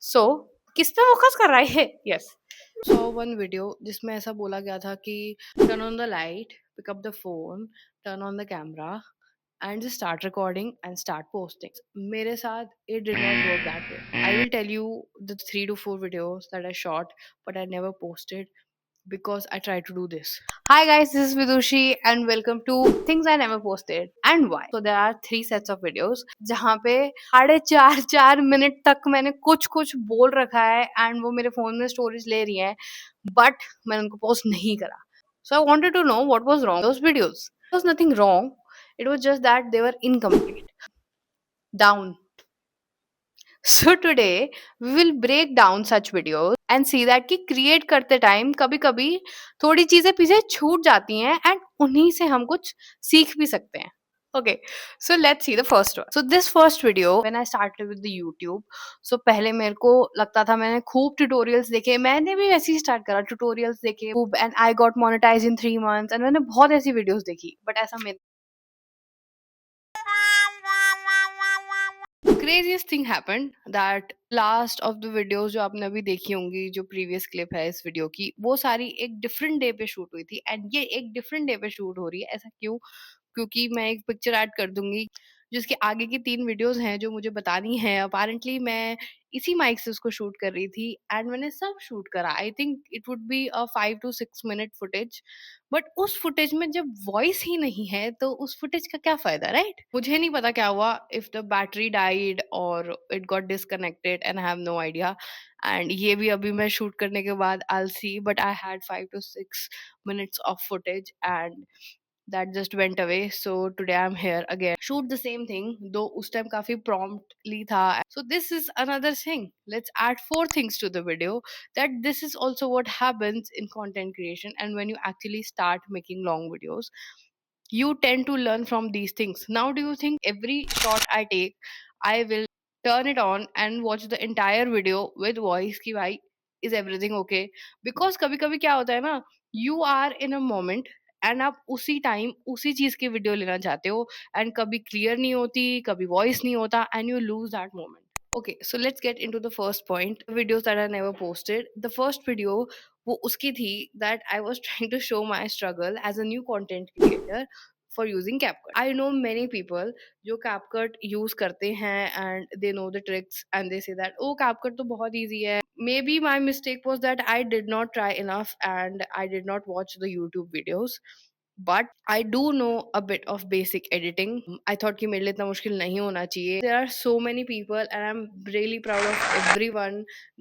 सो किस पे फोकस कर रहा है? यस। सो वन वीडियो जिसमें ऐसा बोला गया था कि turn on the light, pick up the phone, turn on the camera and just start recording and start posting. मेरे साथ it did not work that way. I will tell you the 3 to 4 videos that I shot, but I never posted because I tried to do this. Hi guys, this is Vidushi and welcome to Things I Never Posted and Why. So there are 3 sets of videos जहाँ पे 4.5 minute तक मैंने कुछ कुछ बोल रखा है and वो मेरे फोन में स्टोरेज ले रही है, but मैंने उनको पोस्ट नहीं करा. So I wanted to know what was wrong with those videos. There was nothing wrong. It was just that they were incomplete. Down. So today we will break down such videos and see that कि create करते time कभी कभी थोड़ी चीजें पीछे छूट जाती हैं and उन्हीं से हम कुछ सीख भी सकते हैं. Okay, so let's see the first one. So this first video, when I started with the YouTube, so पहले मेरे को लगता था मैंने खूब tutorials देखे, मैंने भी वैसे ही start करा tutorials देखे खूब and I got monetized in 3 months and मैंने बहुत ऐसी videos देखी, but ऐसा मेरे craziest thing happened that last of the videos जो आपने अभी देखी होंगी, जो previous clip है इस video की, वो सारी एक different day पे shoot हुई थी and ये एक different day पे shoot हो रही है. ऐसा क्यों? क्योंकि मैं एक पिक्चर ऐड कर दूंगी जिसके आगे की 3 वीडियोस हैं जो मुझे बतानी है. अपारेंटली मैं इसी माइक से उसको शूट कर रही थी एंड मैंने सब शूट करा. I think it would be a 5 to 6 minute footage, but उस फुटेज में जब वॉइस ही नहीं है तो उस फुटेज का क्या फायदा, राइट? मुझे नहीं पता क्या हुआ, इफ द बैटरी डाइड और it got disconnected and I have no idea. And ये भी अभी मैं शूट करने के बाद I will see, but I had 5 to 6 minutes of footage and that just went away. So today I'm here again shoot the same thing, though us time काफी promptly tha. So this is another thing. Let's add 4 things to the video, that this is also what happens in content creation, and when you actually start making long videos you tend to learn from these things. Now do you think every shot I take I will turn it on and watch the entire video with voice ki bhai is everything okay? Because कभी कभी क्या होता है ना, you are in a moment and आप उसी time उसी चीज की वीडियो लेना चाहते हो एंड कभी क्लियर नहीं होती, कभी वॉइस नहीं होता and you lose that moment. Okay, so let's get into the first point, videos that I never posted. The first video वो उसकी थी that I was trying to show my struggle as a new content creator for using CapCut. I know many people जो CapCut use करते हैं and they know the tricks and they say that oh CapCut तो बहुत easy है. Maybe my mistake was that I did not try enough and I did not watch the YouTube videos. But I do know a bit of basic editing. I thought कि मेरे लिए इतना मुश्किल नहीं होना चाहिए. There are so many people and I'm really proud of everyone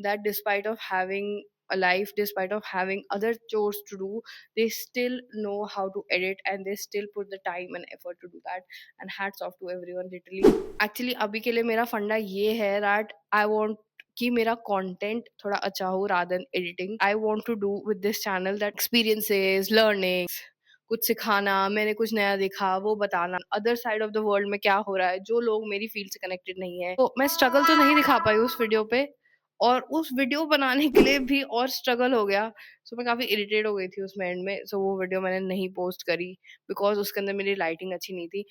that despite of having a life, despite of having other chores to do, they still know how to edit and they still put the time and effort to do that. And hats off to everyone literally. Actually अभी के लिए मेरा फंडा ये है that I want कि मेरा content थोड़ा अच्छा हो rather than editing. I want to do with this channel that experiences, learnings, कुछ सिखाना, मैंने कुछ नया देखा वो बताना, other side of the world में क्या हो रहा है जो लोग मेरी फील्ड से कनेक्टेड नहीं है. तो मैं स्ट्रगल तो नहीं दिखा पाई उस वीडियो पे, और उस वीडियो बनाने के लिए भी और स्ट्रगल हो गया. सो मैं काफी इरिटेट हो गई थी उसमें एंड में. सो वो वीडियो मैंने नहीं पोस्ट करी बिकॉज उसके अंदर मेरी लाइटिंग अच्छी नहीं थी.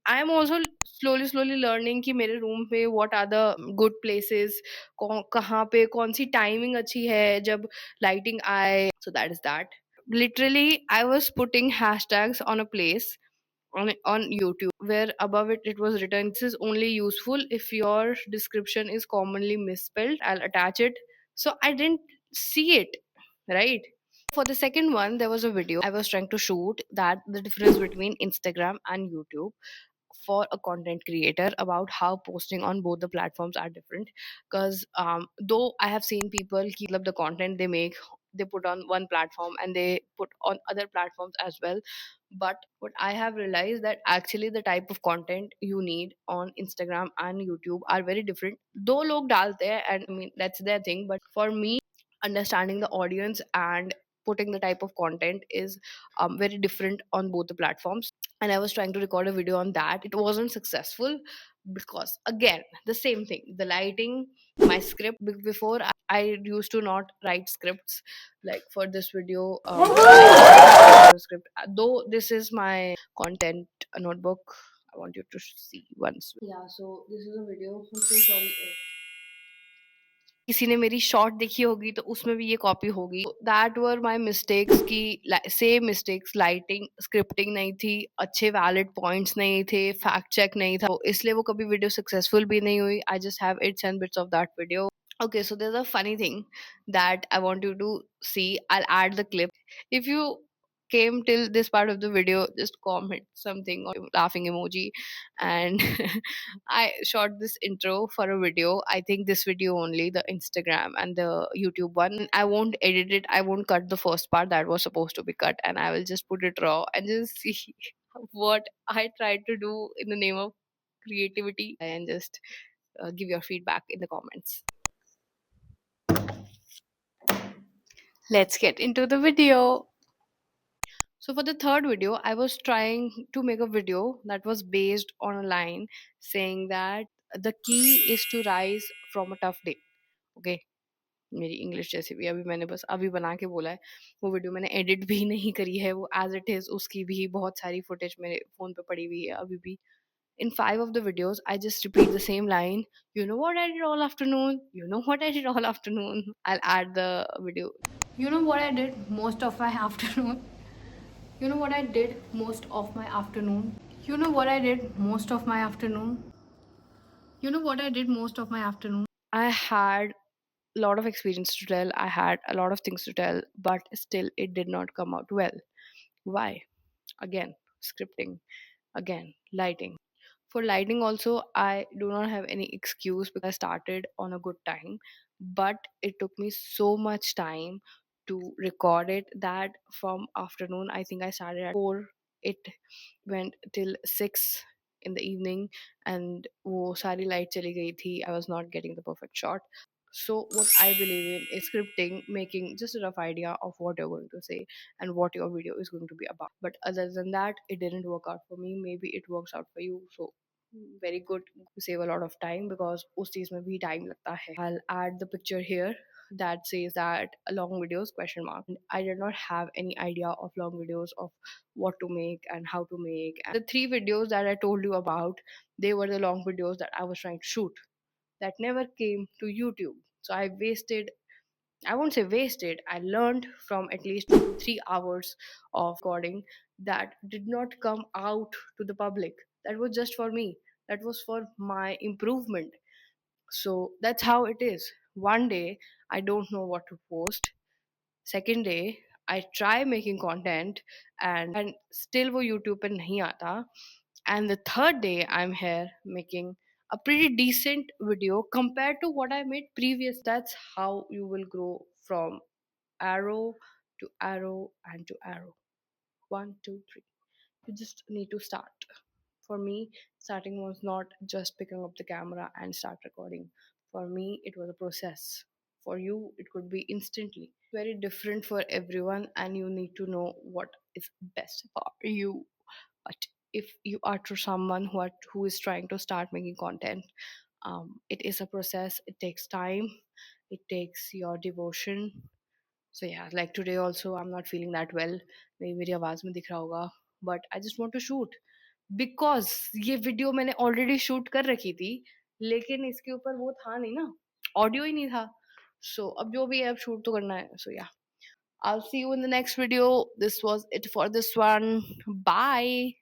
I am also slowly slowly learning कि मेरे रूम पे what are the good places, कहाँ पे कौन सी टाइमिंग अच्छी है जब लाइटिंग आए. So that is that. Literally I was putting hashtags on a place on YouTube where above it was written this is only useful if your description is commonly misspelled. I'll attach it. So I didn't see it, right? For the second one, there was a video I was trying to shoot that the difference between Instagram and YouTube for a content creator, about how posting on both the platforms are different. Because though I have seen people keep up the content they make, they put on one platform and they put on other platforms as well. But what I have realized that actually the type of content you need on Instagram and YouTube are very different. Though log dalte hai, and I mean that's their thing, but for me, understanding the audience and putting the type of content is very different on both the platforms. And I was trying to record a video on that. It wasn't successful because again the same thing, the lighting, my script. Before I used to not write scripts like for this video. Script, though this is my content notebook. I want you to see once. Yeah, so this is a video. I'm so sorry. किसी ने मेरी short देखी होगी तो उसमें भी ये copy होगी। दैट वर माय मिस्टेक्स कि सेम मिस्टेक्स, लाइटिंग, स्क्रिप्टिंग नहीं थी, अच्छे वैलिड पॉइंट्स नहीं थे, फैक्ट चेक नहीं था, तो इसलिए वो कभी वीडियो सक्सेसफुल भी नहीं हुई। I just have it's and bits of that video. Okay, so there's a funny thing that I want you to see. I'll add the clip. If you came till this part of the video, just comment something or laughing emoji. And I shot this intro for a video. I think this video only, the Instagram and the YouTube one. I won't edit it. I won't cut the first part that was supposed to be cut, and I will just put it raw and just see what I tried to do in the name of creativity, and just give your feedback in the comments. Let's get into the video. So for the third video, I was trying to make a video that was based on a line saying that the key is to rise from a tough day. Okay, मेरी English जैसी भी अभी मैंने बस अभी बना के बोला है। वो वीडियो मैंने एडिट भी नहीं करी है, वो एज इट इज उसकी भी बहुत सारी फुटेज मेरे फोन पे पड़ी हुई है अभी भी। In five of the videos, I just repeat the same line. You know what I did all afternoon? You know what I did all afternoon? I'll add the video. You know what I did most of my afternoon? You know what I did most of my afternoon? You know what I did most of my afternoon? You know what I did most of my afternoon? I had a lot of experience to tell. I had a lot of things to tell, but still it did not come out well. Why? Again, scripting. Again, lighting. For lighting also, I do not have any excuse because I started on a good time, but it took me so much time to record it that from afternoon, I think I started at 4, it went till 6 in the evening, and वो सारी light चली गई थी. I was not getting the perfect shot. So what I believe in is scripting, making just a rough idea of what you're going to say and what your video is going to be about. But other than that, it didn't work out for me. Maybe it works out for you. So very good to save a lot of time because उस चीज में भी time लगता है. I'll add the picture here that says that long videos question mark. I did not have any idea of long videos of what to make and how to make. And the three videos that I told you about, they were the long videos that I was trying to shoot that never came to YouTube. So I won't say wasted, I learned from at least 2 to 3 hours of recording that did not come out to the public. That was just for me, that was for my improvement. So that's how it is. One day, I don't know what to post. Second day, I try making content and still वो YouTube पे नहीं आता. And the third day, I'm here making a pretty decent video compared to what I made previous. That's how you will grow from arrow to arrow and to arrow. One, two, three. You just need to start. For me, starting was not just picking up the camera and start recording. For me, it was a process. For you, it could be instantly. Very different for everyone, and you need to know what is best for you. But if you are to someone who is trying to start making content, it is a process. It takes time. It takes your devotion. So yeah, like today also, I'm not feeling that well. maybe मेरी आवाज में दिख रहा होगा. But I just want to shoot because ये video मैंने already shoot कर रखी थी, लेकिन इसके ऊपर वो था नहीं ना, ऑडियो ही नहीं था. सो अब जो भी है अब शूट तो करना है. सो या, I'll see you in the next video. This was it for this one. Bye.